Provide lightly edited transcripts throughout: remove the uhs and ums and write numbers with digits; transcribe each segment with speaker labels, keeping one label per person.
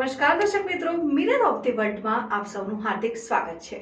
Speaker 1: નમસ્કાર દર્શક મિત્રો, મિરર ઓફ ધી વર્લ્ડમાં આપ સૌનું હાર્દિક સ્વાગત છે।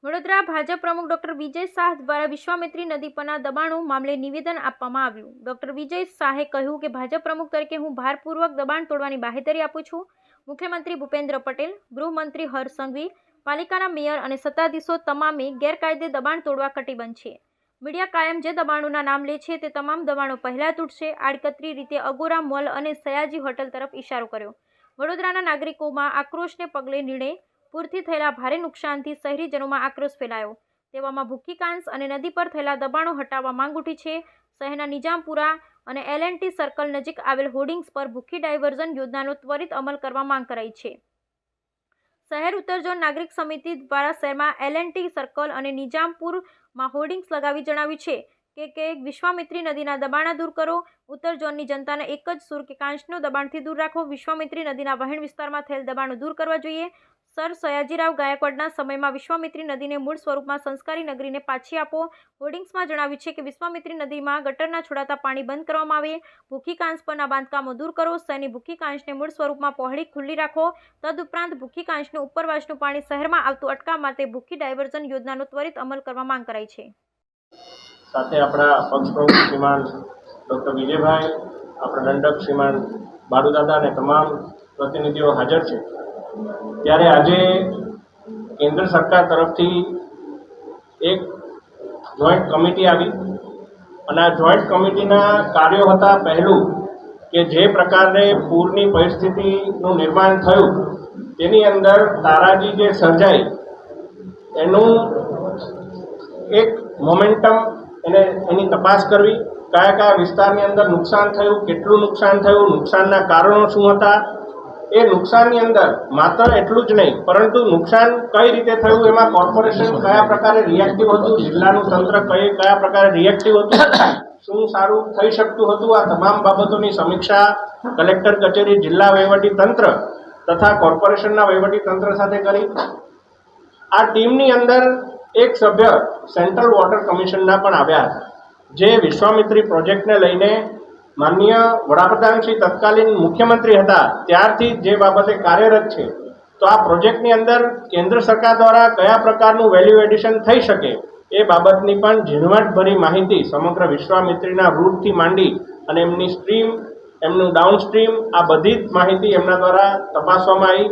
Speaker 2: વડોદરા ભાજપ પ્રમુખ ડોક્ટર વિજય શાહ દ્વારા વિશ્વામિત્રી નદી પરના દબાણો મામલે નિવેદન આપવામાં આવ્યું। ડોક્ટર વિજય શાહે કહ્યું કે ભાજપ પ્રમુખ તરીકે હું ભારપૂર્વક દબાણ તોડવાની બાહેધરી આપું છું। મુખ્યમંત્રી ભૂપેન્દ્ર પટેલ, ગૃહમંત્રી હર્ષ સંઘવી, પાલિકાના મેયર અને સત્તાધીશો તમામે ગેરકાયદે દબાણ તોડવા કટિબદ્ધ છે। મીડિયા કાયમ જે દબાણોના નામ લે છે તે તમામ દબાણો પહેલા તૂટશે। આડકતરી રીતે અગોરા મોલ અને સયાજી હોટલ તરફ ઇશારો કર્યો। વડોદરાના નાગરિકોમાં આક્રોશને પગલે નિર્ણય પૂરથી થયેલા ભારે નુકસાનથી શહેરીજનોમાં આક્રોશ ફેલાયો। તેવામાં ભૂખીકાંસ અને નદી પર થયેલા દબાણો હટાવવા માંગ ઉઠી છે। શહેરના નિજામપુરા અને L&T સર્કલ નજીક આવેલ હોર્ડિંગ્સ પર ભૂખી ડાયવર્ઝન યોજનાનો ત્વરિત અમલ કરવા માંગ કરાઈ છે। શહેર ઉત્તર ઝોન નાગરિક સમિતિ દ્વારા શહેરમાં L&T સર્કલ અને નિજામપુરમાં હોર્ડિંગ્સ લગાવી જણાવ્યું છે કે વિશ્વામિત્રી નદીના દબાણ દૂર કરો। ઉત્તર ઝોનની જનતાને એક જ સૂર કે કાંસનો દબાણથી દૂર રાખો। વિશ્વામિત્રી નદીના વહેણ વિસ્તારમાં થયેલ દબાણો દૂર કરવા જોઈએ। સર સયાજીરાવ ગાયકવાડના સમયમાં વિશ્વામિત્રી નદીને મૂળ સ્વરૂપમાં સંસ્કારી નગરીને પાછી આપો। હોર્ડિંગ્સમાં જણાવ્યું છે કે વિશ્વામિત્રી નદીમાં ગટરના છોડાતા પાણી બંધ કરવામાં આવે। ભૂખી કાંસ પરના બાંધકામો દૂર કરો। શહેરની ભૂખી કાંસને મૂળ સ્વરૂપમાં પહોળી ખુલ્લી રાખો। તદુપરાંત ભૂખી કાંસનું ઉપરવાસનું પાણી શહેરમાં આવતું અટકાવવા માટે ભૂખી ડાયવર્ઝન યોજનાનો ત્વરિત અમલ કરવા માંગ કરાઈ છે।
Speaker 3: સાથે આપણા પક્ષ પ્રમુખ શ્રીમાન ડૉક્ટર વિજયભાઈ, આપણા દંડક શ્રીમાન બાળુદાદા અને તમામ પ્રતિનિધિઓ હાજર છે। ત્યારે આજે કેન્દ્ર સરકાર તરફથી એક જોઈન્ટ કમિટી આવી અને આ જોઈન્ટ કમિટીના કાર્યો હતા પહેલું કે જે પ્રકારે પૂરની પરિસ્થિતિનું નિર્માણ થયું તેની અંદર તારાજી જે સર્જાઈ એનું એક મોમેન્ટમ એની તપાસ કરવી। કયા કયા વિસ્તારની અંદર નુકસાન થયું, કેટલું નુકસાન થયું, નુકસાનના કારણો શું હતા। એ નુકસાનની અંદર માત્ર એટલું જ નહીં પરંતુ નુકસાન કઈ રીતે થયું એમાં કોર્પોરેશન કયા પ્રકારે રિએક્ટિવ હતું, જિલ્લાનું તંત્ર કયા પ્રકારે રિએક્ટિવ હતું, શું સારું થઈ શકતું હતું, આ તમામ બાબતોની સમીક્ષા કલેક્ટર કચેરી, જિલ્લા વહીવટી તંત્ર તથા કોર્પોરેશનના વહીવટી તંત્ર સાથે કરી। આ ટીમની અંદર એક સભ્ય સેન્ટ્રલ વોટર કમિશનના પણ આવ્યા હતા જે વિશ્વામિત્રી પ્રોજેક્ટને લઈને માનનીય વડાપ્રધાન શ્રી તત્કાલીન મુખ્યમંત્રી હતા ત્યારથી જે બાબતે કાર્યરત છે। તો આ પ્રોજેક્ટની અંદર કેન્દ્ર સરકાર દ્વારા કયા પ્રકારનું વેલ્યુ એડિશન થઈ શકે એ બાબતની પણ ઝીણવટભરી માહિતી સમગ્ર વિશ્વામિત્રીના રૂટથી માંડી અને એમની સ્ટ્રીમ, એમનું ડાઉનસ્ટ્રીમ, આ બધી જ માહિતી એમના દ્વારા તપાસવામાં આવી।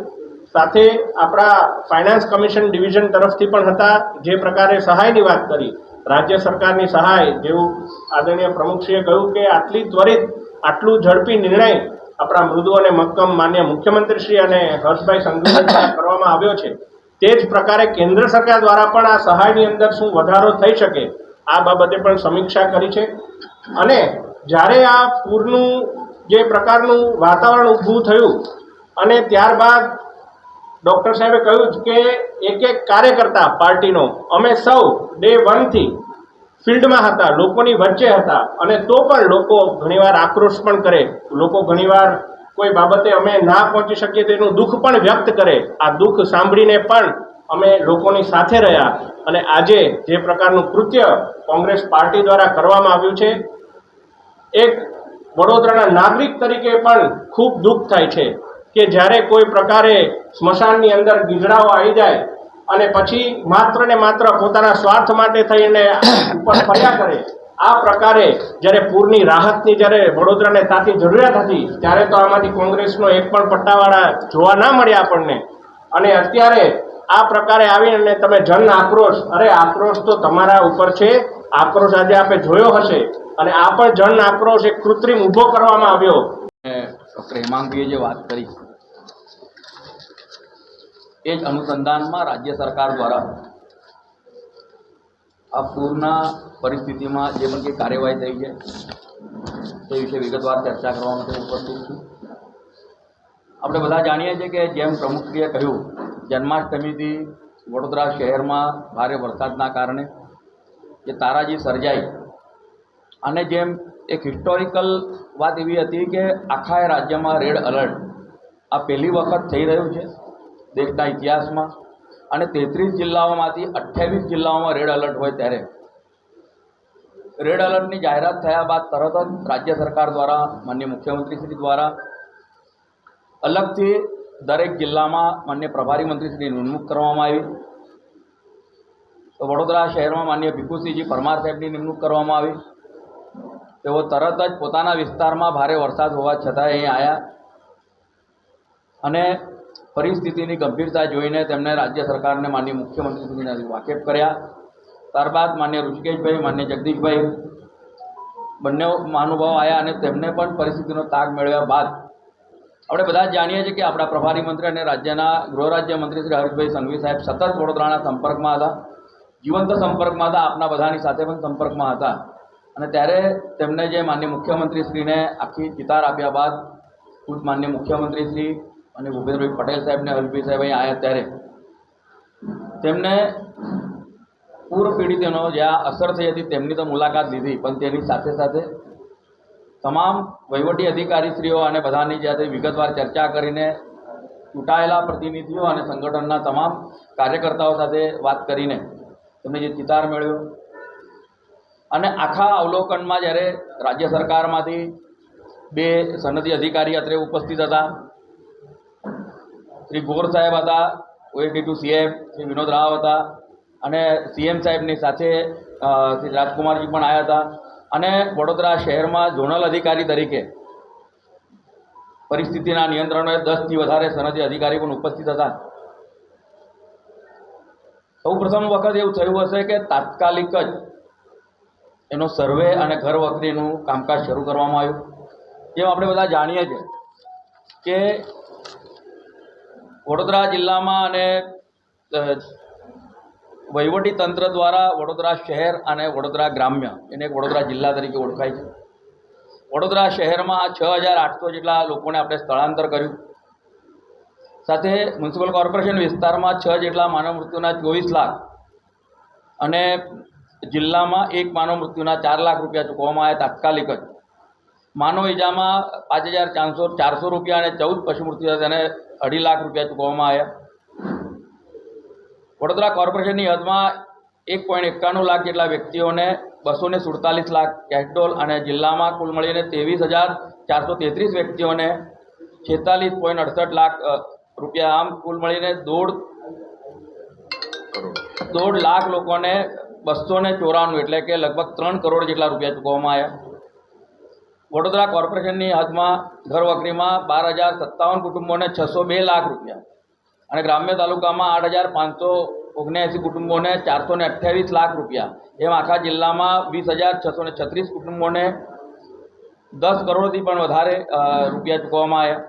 Speaker 3: સાથે આપણા ફાઇનાન્સ કમિશન ડિવિઝન તરફથી પણ હતા જે પ્રકારે સહાયની વાત કરી, રાજ્ય સરકારની સહાય, જેવું આદરણીય પ્રમુખશ્રીએ કહ્યું કે આટલી ત્વરિત, આટલું ઝડપી નિર્ણય આપણા મૃદુ અને મક્કમ માન્ય મુખ્યમંત્રીશ્રી અને હર્ષભાઈ સંઘવી દ્વારા કરવામાં આવ્યો છે। તે જ પ્રકારે કેન્દ્ર સરકાર દ્વારા પણ આ સહાયની અંદર શું વધારો થઈ શકે આ બાબતે પણ સમીક્ષા કરી છે। અને જ્યારે આ પૂરનું જે પ્રકારનું વાતાવરણ ઊભું થયું અને ત્યારબાદ ડૉક્ટર સાહેબે કહ્યું કે એક એક કાર્યકર્તા પાર્ટીનો અમે સૌ ડે 1 થી ફિલ્ડમાં હતા, લોકોની વચ્ચે હતા અને તો પણ લોકો ઘણીવાર આક્રોશ પણ કરે, લોકો ઘણીવાર કોઈ બાબતે અમે ના પહોંચી શકીએ તેનું દુઃખ પણ વ્યક્ત કરે। આ દુઃખ સાંભળીને પણ અમે લોકોની સાથે રહ્યા અને આજે જે પ્રકારનું કૃત્ય કોંગ્રેસ પાર્ટી દ્વારા કરવામાં આવ્યું છે એક વડોદરાના નાગરિક તરીકે પણ ખૂબ દુઃખ થાય છે કે જ્યારે કોઈ પ્રકારે સ્મશાનની અંદર ગીધડાઓ આવી જાય અને પછી માત્ર ને માત્ર પોતાના સ્વાર્થ માટે થઈને ઉપર ફર્યા કરે। આ પ્રકારે જ્યારે પૂરની રાહતની જ્યારે વડોદરાને તાતી જરૂરિયાત હતી ત્યારે તો આમાંથી કોંગ્રેસનો એક પણ પટ્ટાવાળા જોવા ના મળ્યા આપણને। અને અત્યારે આ પ્રકારે આવીને તમે જન આક્રોશ, અરે આક્રોશ તો તમારા ઉપર છે, આક્રોશ આજે આપણે જોયો હશે અને આ પણ જન આક્રોશ એક કૃત્રિમ ઊભો કરવામાં આવ્યો।
Speaker 4: ડૉક્ટર હેમાંગીએ જે વાત કરી એ જ અનુસંધાનમાં રાજ્ય સરકાર દ્વારા આ પૂરના પરિસ્થિતિમાં જે પણ કંઈ કાર્યવાહી થઈ છે તે વિશે વિગતવાર ચર્ચા કરવા માટે ઉપસ્થિત છું। આપણે બધા જાણીએ છીએ કે જેમ પ્રમુખશ્રીએ કહ્યું, જન્માષ્ટમીથી વડોદરા શહેરમાં ભારે વરસાદના કારણે જે તારાજી સર્જાઈ અને જેમ એક હિસ્ટોરિકલ વાત એવી હતી કે આખા રાજ્યમાં રેડ એલર્ટ આ પહેલી વખત થઈ રહ્યું છે દેશના ઇતિહાસમાં અને 33 જિલ્લાઓમાંથી 28 જિલ્લાઓમાં રેડ એલર્ટ હોય ત્યારે રેડ એલર્ટની જાહેરાત થયા બાદ તરત જ રાજ્ય સરકાર દ્વારા માનનીય મુખ્યમંત્રીશ્રી દ્વારા અલગથી દરેક જિલ્લામાં માન્ય પ્રભારી મંત્રીશ્રીની નિમણૂક કરવામાં આવી. તો વડોદરા શહેરમાં માન્ય ભીખુસિંહજી પરમાર સાહેબની નિમણૂક કરવામાં આવી. તેઓ તરત જ પોતાના વિસ્તારમાં ભારે વરસાદ હોવા છતાં અહીં આવ્યા અને પરિસ્થિતિની ગંભીરતા જોઈને તેમણે રાજ્ય સરકારને માન્ય મુખ્યમંત્રીશ્રીને વાકેફ કર્યા. ત્યારબાદ માન્ય ઋષિકેશભાઈ, માન્ય જગદીશભાઈ બંને મહાનુભાવો આવ્યા અને તેમને પણ પરિસ્થિતિનો તાગ મેળવ્યા બાદ આપણે બધા જ જાણીએ છીએ કે આપણા પ્રભારી મંત્રી અને રાજ્યના ગૃહ રાજ્યમંત્રી શ્રી હર્ષભાઈ સંઘવી સાહેબ સતત વડોદરાના સંપર્કમાં હતા, જીવંત સંપર્કમાં હતા, આપના બધાની સાથે પણ સંપર્કમાં હતા. અને ત્યારે તેમને જે માન્ય મુખ્યમંત્રીશ્રીને આખી ચિતાર આપ્યા બાદ ખુદ માન્ય મુખ્યમંત્રીશ્રી અને ભૂપેન્દ્રભાઈ પટેલ સાહેબને હર્ષભાઈ સાહેબ અહીં આવ્યા ત્યારે તેમને પૂર પીડિતોનો જ્યાં અસર થઈ હતી તેમની તો મુલાકાત લીધી, પણ તેની સાથે સાથે તમામ વહીવટી અધિકારીશ્રીઓ અને બધાની સાથે વિગતવાર ચર્ચા કરીને ચૂંટાયેલા પ્રતિનિધિઓ અને સંગઠનના તમામ કાર્યકર્તાઓ સાથે વાત કરીને તેમને જે ચિતાર મેળવ્યો. અને આખા અવલોકનમાં જ્યારે રાજ્ય સરકારમાંથી 2 સનદી અધિકારી અત્રે ઉપસ્થિત હતા, શ્રી ગોર સાહેબ હતા, OAD2 CM શ્રી વિનોદ રાવ હતા અને CM સાહેબની સાથે શ્રી રાજકુમારજી પણ આવ્યા હતા. અને વડોદરા શહેરમાં ઝોનલ અધિકારી તરીકે પરિસ્થિતિના નિયંત્રણોએ 10થી વધારે સનદી અધિકારી પણ ઉપસ્થિત હતા. સૌ પ્રથમ વખત એવું થયું હશે કે તાત્કાલિક જ એનો સર્વે અને ઘર વખરીનું કામકાજ શરૂ કરવામાં આવ્યું. જેમ આપણે બધા જાણીએ છીએ કે વડોદરા જિલ્લામાં અને વહીવટી તંત્ર દ્વારા વડોદરા શહેર અને વડોદરા ગ્રામ્ય એને એક વડોદરા જિલ્લા તરીકે ઓળખાય છે. વડોદરા શહેરમાં 6800 જેટલા લોકોને આપણે સ્થળાંતર કર્યું. સાથે મ્યુનિસિપલ કોર્પોરેશન વિસ્તારમાં 6 જેટલા માનવ મૃત્યુના 24 લાખ અને જિલ્લામાં 1 માનવ મૃત્યુના 4 લાખ રૂપિયા ચૂકવવામાં આવ્યા તાત્કાલિક જ. માનવ ઇજામાં 5400 રૂપિયા અને 14 પશુ મૃત્યુ તેને 2.5 લાખ રૂપિયા ચૂકવવામાં આવ્યા. વડોદરા કોર્પોરેશનની હદમાં 1.91 લાખ જેટલા વ્યક્તિઓને 247 લાખ કેશડોલ અને જિલ્લામાં કુલ મળીને 23,433 વ્યક્તિઓને 46.68 લાખ રૂપિયા, આમ કુલ મળીને 1.5 લાખ લોકોને 294 એટલે કે લગભગ 3 કરોડ જેટલા રૂપિયા ચૂકવવામાં આવ્યા. વડોદરા કોર્પોરેશનની હદમાં ઘર વખરીમાં 12,057 કુટુંબોને 602 લાખ રૂપિયા અને ગ્રામ્ય તાલુકામાં 8,579 કુટુંબોને 428 લાખ રૂપિયા, એમ આખા જિલ્લામાં 20,636 કુટુંબોને 10 કરોડથી પણ વધારે રૂપિયા ચૂકવવામાં આવ્યા.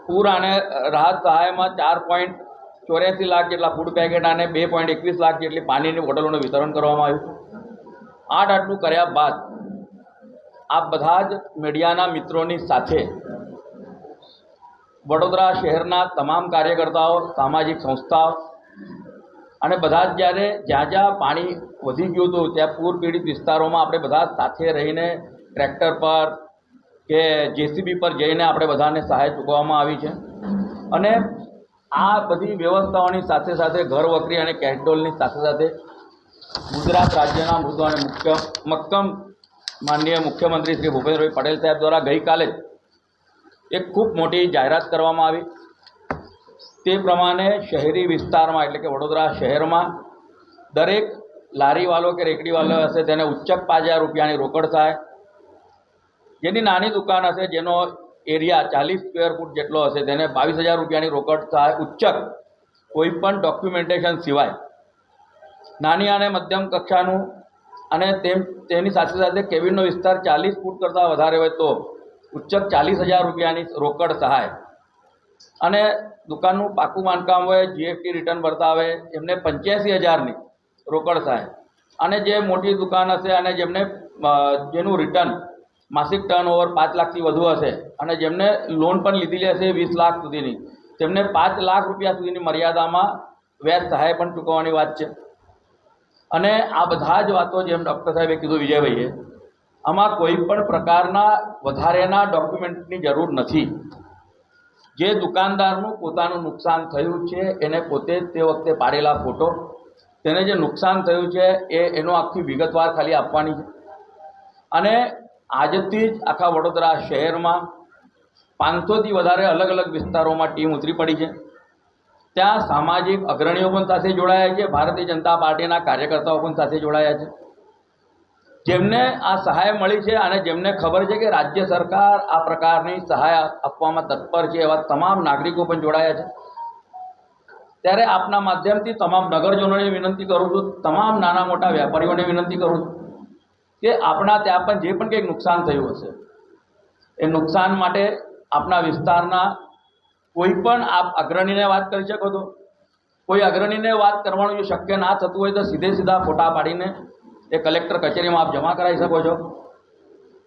Speaker 4: પૂર અને રાહત સહાયમાં 4.84 લાખ જેટલા ફૂડ પેકેટ અને 2.21 લાખ જેટલી પાણીની બોટલોનું વિતરણ કરવામાં આવ્યું. આટલું કર્યા બાદ આ બધા જ મીડિયાના મિત્રોની સાથે વડોદરા શહેરના તમામ કાર્યકર્તાઓ, સામાજિક સંસ્થાઓ અને બધા જ જ્યાં જ્યાં પાણી વધી ગયું હતું ત્યાં પૂર પીડિત વિસ્તારોમાં આપણે બધા સાથે રહીને ટ્રેક્ટર પર કે JCB પર જઈને આપણે બધાને સહાય ચૂકવવામાં આવી છે. અને આ બધી વ્યવસ્થાઓની સાથે સાથે ઘર વખરી અને કેશડોલની સાથે સાથે ગુજરાત રાજ્યના મૃદુ અને મક્કમ માનનીય મુખ્યમંત્રી શ્રી ભૂપેન્દ્રભાઈ પટેલ સાહેબ દ્વારા ગઈકાલે જ એક ખૂબ મોટી જાહેરાત કરવામાં આવી. તે પ્રમાણે શહેરી વિસ્તારમાં એટલે કે વડોદરા શહેરમાં દરેક લારીવાળો કે રેકડીવાળો હશે તેને ઉચ્ચક 5,000 રૂપિયાની રોકડ સહાય, જેની નાની દુકાન હશે જેનો એરિયા 40 સ્ક્વેર ફૂટ જેટલો હશે તેને 22,000 રૂપિયાની રોકડ સહાય ઉચ્ચક, કોઈપણ ડોક્યુમેન્ટેશન સિવાય. નાની અને મધ્યમ કક્ષાનું અને તેની સાથે સાથે કેબિનનો વિસ્તાર 40 ફૂટ કરતાં વધારે હોય તો ઉચ્ચક 40,000 રૂપિયાની રોકડ સહાય. અને દુકાનનું પાકું બાંધકામ હોય, GST રિટર્ન ભરતા હોય એમને 85,000ની રોકડ સહાય. અને જે મોટી દુકાન હશે અને જેનું રિટર્ન માસિક ટર્નઓવર 5 લાખથી વધુ હશે અને જેમને લોન પણ લીધેલી હશે 20 લાખ સુધીની, તેમને 5 લાખ રૂપિયા સુધીની મર્યાદામાં વ્યાજ સહાય પણ ચૂકવવાની વાત છે. અને આ બધા જ વાતો જેમ ડૉક્ટર સાહેબે કીધું, વિજયભાઈએ, આમાં કોઈ પણ પ્રકારના વધારેના ડોક્યુમેન્ટની જરૂર નથી. જે દુકાનદારનું પોતાનું નુકસાન થયું છે એને પોતે તે વખતે પાડેલા ફોટો, તેને જે નુકસાન થયું છે એનો આખી વિગતવાર ખાલી આપવાની છે. અને આજથી જ આખા વડોદરા શહેરમાં 500થી વધારે અલગ અલગ વિસ્તારોમાં ટીમ ઉતરી પડી છે. ત્યાં સામાજિક અગ્રણીઓ પણ સાથે જોડાયા છે, ભારતીય જનતા પાર્ટીના કાર્યકર્તાઓ પણ સાથે જોડાયા છે, જેમને આ સહાય મળી છે અને જેમને ખબર છે કે રાજ્ય સરકાર આ પ્રકારની સહાય આપવામાં તત્પર છે, એવા તમામ નાગરિકો પણ જોડાયા છે. ત્યારે આપના માધ્યમથી તમામ નગરજનોને વિનંતી કરું છું, તમામ નાના મોટા વેપારીઓને વિનંતી કરું છું કે આપણા ત્યાં પણ જે પણ કંઈક નુકસાન થયું હશે એ નુકસાન માટે આપના વિસ્તારના કોઈ પણ આપ અગ્રણીને વાત કરી શકો છો. કોઈ અગ્રણીને વાત કરવાનું જો શક્ય ના થતું હોય તો સીધા ફોટા પાડીને એ કલેક્ટર કચેરીમાં આપ જમા કરાવી શકો છો.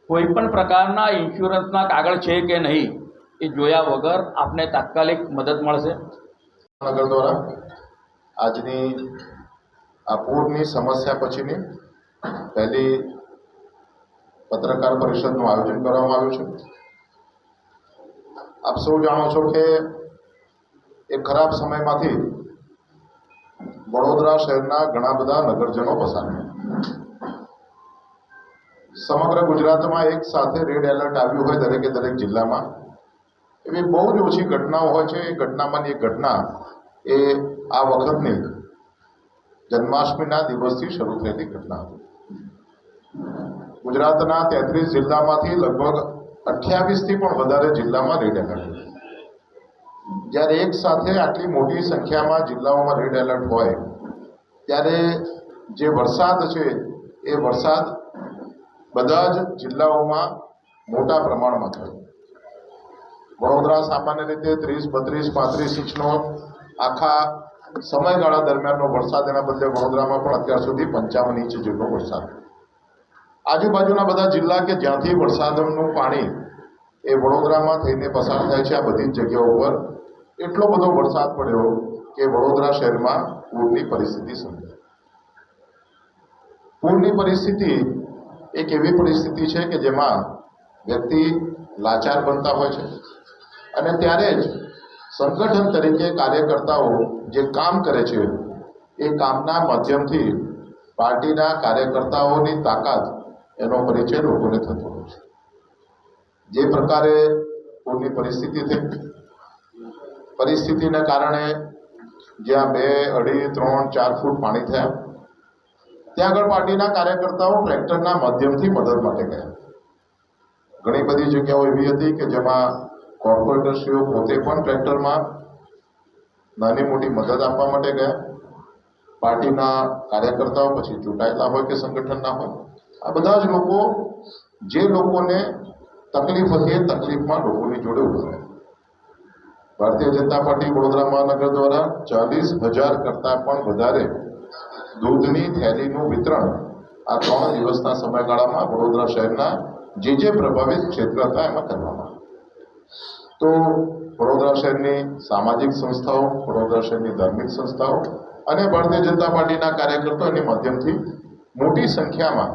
Speaker 4: કોઈ પણ પ્રકારના ઇન્સ્યોરન્સના કાગળ છે કે નહીં એ જોયા વગર આપને તાત્કાલિક મદદ મળશે.
Speaker 5: નગર દ્વારા આજની આ પૂરની સમસ્યા પછીની પહેલી પત્રકાર પરિષદનું આયોજન કરવામાં આવ્યું છે. આપ સૌ જાણો છો કે એક ખરાબ સમયમાંથી વડોદરા શહેરના ઘણા બધા નગરજનો પસાર થયા. સમગ્ર ગુજરાતમાં એક સાથે રેડ એલર્ટ આવ્યું હોય દરેકે દરેક જિલ્લામાં, એવી બહુ જ ઓછી ઘટનાઓ હોય છે. એ ઘટનામાંની એક ઘટના એ આ વખતની જન્માષ્ટમીના દિવસથી શરૂ થયેલી ઘટના હતી. ગુજરાતના 33 જિલ્લામાંથી લગભગ 28થી પણ વધારે જિલ્લામાં રેડ એલર્ટ. જ્યારે એક સાથે આટલી મોટી સંખ્યામાં જિલ્લાઓમાં રેડ એલર્ટ હોય ત્યારે જે વરસાદ છે એ વરસાદ બધા જ જિલ્લાઓમાં મોટા પ્રમાણમાં થયો. વડોદરા સામાન્ય રીતે 30, 32, 35 ઇંચનો આખા સમયગાળા દરમિયાનનો વરસાદ, એના બદલે વડોદરામાં પણ અત્યાર સુધી 55 ઇંચ જેટલો વરસાદ. આજુબાજુના બધા જિલ્લા કે જ્યાંથી વરસાદનું પાણી એ વડોદરામાં થઈને પસાર થાય છે, આ બધી જ જગ્યાઓ પર એટલો બધો વરસાદ પડ્યો કે વડોદરા શહેરમાં પૂરની પરિસ્થિતિ સર્જાઈ. પૂરની પરિસ્થિતિ એક એવી પરિસ્થિતિ છે કે જેમાં વ્યક્તિ લાચાર બનતા હોય છે અને ત્યારે જ સંગઠન તરીકે કાર્યકર્તાઓ જે કામ કરે છે એ કામના માધ્યમથી પાર્ટીના કાર્યકર્તાઓની તાકાત એનો પરિચય લોકોને થતો હોય છે. જે પ્રકારે પૂરની પરિસ્થિતિ થઈ, પરિસ્થિતિને કારણે જ્યાં 2, 2.5, 3, 4 ફૂટ પાણી થયા ત્યાં આગળ પાર્ટીના કાર્યકર્તાઓ ટ્રેક્ટરના માધ્યમથી મદદ માટે ગયા. ઘણી બધી જગ્યાઓ એવી હતી કે જેમાં કોર્પોરેટરશ્રીઓ પોતે પણ ટ્રેક્ટરમાં નાની મોટી મદદ આપવા માટે ગયા. પાર્ટીના કાર્યકર્તાઓ પછી ચૂંટાયેલા હોય કે સંગઠનના હોય, આ બધા જ લોકો જે લોકોને તકલીફ હતી એ તકલીફમાં લોકોની જોડે ઉભા રહ્યા. ભારતીય જનતા પાર્ટી વડોદરા મહાનગર દ્વારા 40,000 કરતાં પણ વધારે દૂધની થેલીનું વિતરણ આ 3 દિવસના સમયગાળામાં વડોદરા શહેરના જે પ્રભાવિત ક્ષેત્ર હતા એમાં કરવામાં આવ્યું. તો વડોદરા શહેરની સામાજિક સંસ્થાઓ, વડોદરા શહેરની ધાર્મિક સંસ્થાઓ અને ભારતીય જનતા પાર્ટીના કાર્યકર્તાઓ એની માધ્યમથી મોટી સંખ્યામાં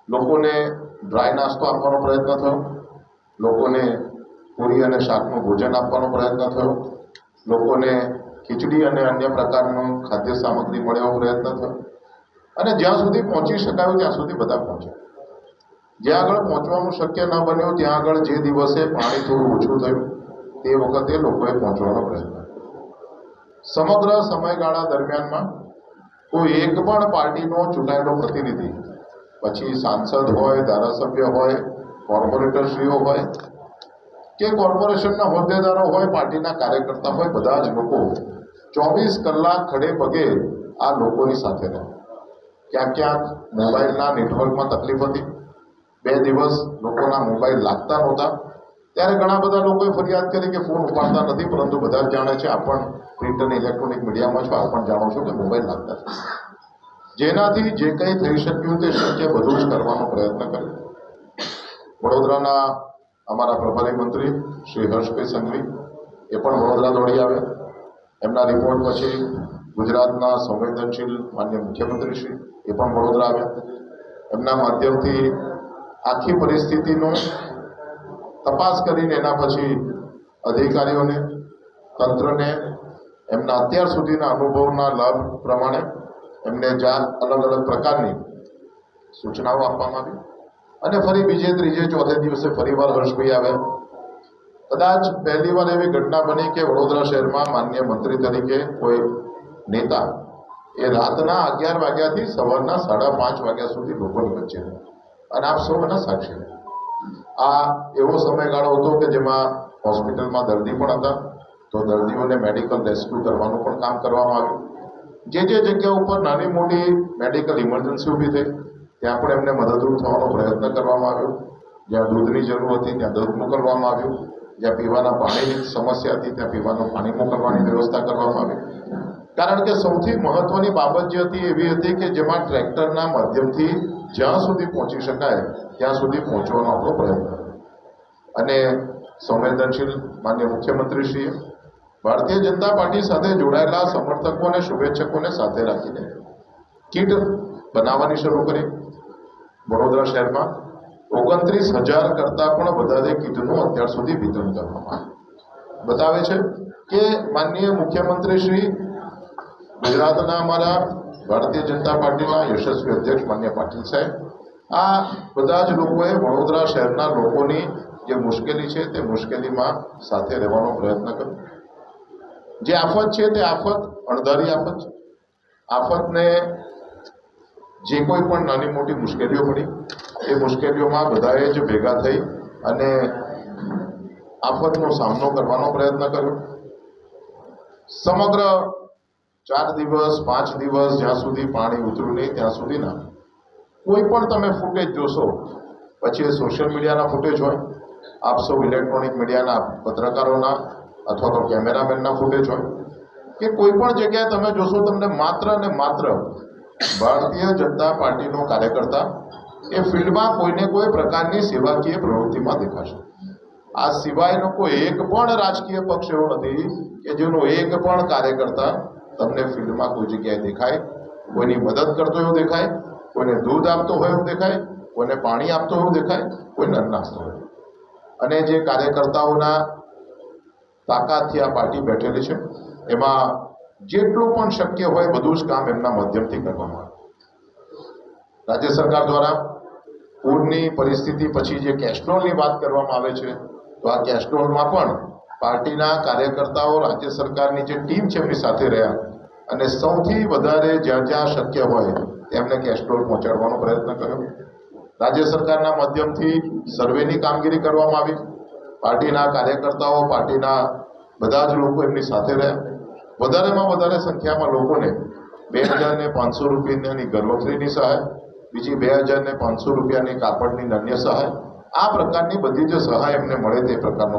Speaker 5: લોકોને ડ્રાય નાસ્તો આપવાનો પ્રયત્ન થયો, લોકોને પૂરી અને શાકનું ભોજન આપવાનો પ્રયત્ન થયો, લોકોને ખીચડી અને અન્ય પ્રકારનું ખાદ્ય સામગ્રી મળે એવો પ્રયત્ન થયો અને જ્યાં સુધી પહોંચી શકાયું ત્યાં સુધી બધા પહોંચ્યા. જ્યાં આગળ પહોંચવાનું શક્ય ન બન્યું ત્યાં આગળ જે દિવસે પાણી થોડું ઓછું થયું તે વખતે લોકોએ પહોંચવાનો પ્રયત્ન. સમગ્ર સમયગાળા દરમિયાનમાં કોઈ એક પણ પાર્ટીનો ચૂંટાયેલો પ્રતિનિધિ, પછી સાંસદ હોય, ધારાસભ્ય હોય, કોર્પોરેટરશ્રીઓ હોય કે કોર્પોરેશનના હોદ્દેદારો હોય, પાર્ટીના કાર્યકર્તા હોય, બધા જ લોકો 24 કલાક ખડે પગે આ લોકોની સાથે રહ્યા. ક્યાંક મોબાઈલના નેટવર્કમાં તકલીફ હતી, 2 દિવસ લોકોના મોબાઈલ લાગતા નહોતા. ત્યારે ઘણા બધા લોકોએ ફરિયાદ કરી કે ફોન ઉપાડતા નથી, પરંતુ બધા જ જાણે છે, આપ પણ પ્રિન્ટ અને ઇલેક્ટ્રોનિક મીડિયામાં છો, આપ પણ જાણો છો કે મોબાઈલ લાગતા છે. જેનાથી જે કંઈ થઈ શક્યું તે શક્ય બધું જ કરવાનો પ્રયત્ન કર્યો. વડોદરાના અમારા પ્રભારી મંત્રી શ્રી હર્ષભાઈ સંઘવી એ પણ વડોદરા દોડી આવ્યા. એમના રિપોર્ટ પછી ગુજરાતના સંવેદનશીલ માન્ય મુખ્યમંત્રીશ્રી એ પણ વડોદરા આવ્યા. એમના માધ્યમથી આખી પરિસ્થિતિનો તપાસ કરીને એના પછી અધિકારીઓને, તંત્રને એમના અત્યાર સુધીના અનુભવના લાભ પ્રમાણે એમને અલગ અલગ પ્રકારની સૂચનાઓ આપવામાં આવી અને ફરી બીજે, ત્રીજે, ચોથે દિવસે ફરીવાર હર્ષભાઈ આવ્યા કદાચ પહેલી વાર એવી ઘટના બની કે વડોદરા શહેરમાં માન્ય મંત્રી તરીકે કોઈ નેતા એ રાતના 11 વાગ્યાથી સવારના 5:30 વાગ્યા સુધી લોકોની વચ્ચે રહે. અને આપ સૌ એના સાક્ષી રહે. આ એવો સમયગાળો હતો કે જેમાં હોસ્પિટલમાં દર્દી પણ હતા, તો દર્દીઓને મેડિકલ રેસ્ક્યુ કરવાનું પણ કામ કરવામાં આવ્યું. જે જગ્યા ઉપર નાની મોટી મેડિકલ ઇમરજન્સી ઊભી થઈ ત્યાં પણ એમને મદદરૂપ થવાનો પ્રયત્ન કરવામાં આવ્યો. જ્યાં દૂધની જરૂર હતી ત્યાં દૂધ મોકલવામાં આવ્યું. જ્યાં પીવાના પાણીની સમસ્યા હતી ત્યાં પીવાનું પાણી મોકલવાની વ્યવસ્થા કરવામાં આવી. કારણ કે સૌથી મહત્વની બાબત જે હતી એવી હતી કે જેમાં ટ્રેક્ટરના માધ્યમથી જ્યાં સુધી પહોંચી શકાય ત્યાં સુધી પહોંચવાનો આપણો પ્રયત્ન હતો. અને સંવેદનશીલ માન્ય મુખ્યમંત્રીશ્રીએ ભારતીય જનતા પાર્ટી સાથે જોડાયેલા સમર્થકો અને શુભેચ્છકોને સાથે રાખીને કીટ બનાવવાની શરૂ કરી. વડોદરા શહેરમાં 29,000 કરતાં પણ વધારે કીટનું અત્યાર સુધી વિતરણ કરવામાં આવ્યું. બતાવે છે કે માનનીય મુખ્યમંત્રી શ્રી, ગુજરાતના અમારા ભારતીય જનતા પાર્ટીના યશસ્વી અધ્યક્ષ માન્ય પાટીલ સાહેબ, આ બધા જ લોકોએ વડોદરા શહેરના લોકોની જે મુશ્કેલી છે તે મુશ્કેલીમાં સાથે રહેવાનો પ્રયત્ન કર્યો. જે આફત છે તે આફત અણધારી આફત છે. આફતને જે કોઈ પણ નાની મોટી મુશ્કેલીઓ પડી એ મુશ્કેલીઓમાં બધાએ જ ભેગા થઈ અને આફતનો સામનો કરવાનો પ્રયત્ન કર્યો. સમગ્ર 4 દિવસ 5 દિવસ જ્યાં સુધી પાણી ઉતર્યું નહીં ત્યાં સુધીના કોઈ પણ તમે ફૂટેજ જોશો, પછી એ સોશિયલ મીડિયાના ફૂટેજ હોય, આપ સૌ ઇલેક્ટ્રોનિક મીડિયાના પત્રકારોના અથવા તો કેમેરામેનના ફૂટેજ હોય, કે કોઈ પણ જગ્યાએ તમે જોશો તમને માત્ર ને માત્ર ભારતીય જનતા પાર્ટીનો કાર્યકર્તા એ ફિલ્ડમાં કોઈને કોઈ પ્રકારની સેવાકીય પ્રવૃત્તિમાં દેખાશે. આ સિવાયનો કોઈ એક પણ રાજકીય પક્ષ એવો નથી કે જેનો એક પણ કાર્યકર્તા તમને ફિલ્ડમાં કોઈ જગ્યાએ દેખાય, કોઈની મદદ કરતો એવું દેખાય, કોઈને દૂધ આપતો હોય એવું દેખાય, કોઈને પાણી આપતો એવું દેખાય, કોઈને અન્ન આપતો હોય. અને જે કાર્યકર્તાઓના તાકાતથી આ પાર્ટી બેઠેલી છે એમાં જેટલું પણ શક્ય હોય બધું જ કામ એમના માધ્યમથી કરવામાં આવે. રાજ્ય સરકાર દ્વારા પૂરની પરિસ્થિતિ પછી જે કેસ્ટ્રોલની વાત કરવામાં આવે છે, તો આ કેસ્ટ્રોલમાં પણ પાર્ટીના કાર્યકર્તાઓ રાજ્ય સરકારની જે ટીમ છે એમની સાથે રહ્યા અને સૌથી વધારે જ્યાં જ્યાં શક્ય હોય તેમને કેસ્ટ્રોલ પહોંચાડવાનો પ્રયત્ન કર્યો. રાજ્ય સરકારના માધ્યમથી સર્વેની કામગીરી કરવામાં આવી. પાર્ટીના કાર્યકર્તાઓ, પાર્ટીના બધા જ લોકો એમની સાથે રહ્યા. વધારેમાં વધારે સંખ્યામાં લોકોને 2,500 રૂપિયાની ઘરવખરીની સહાય, બીજી 2,500 રૂપિયાની કાપડની અન્ય સહાય, આ પ્રકારની બધી જ સહાય એમને મળે તે પ્રકારનો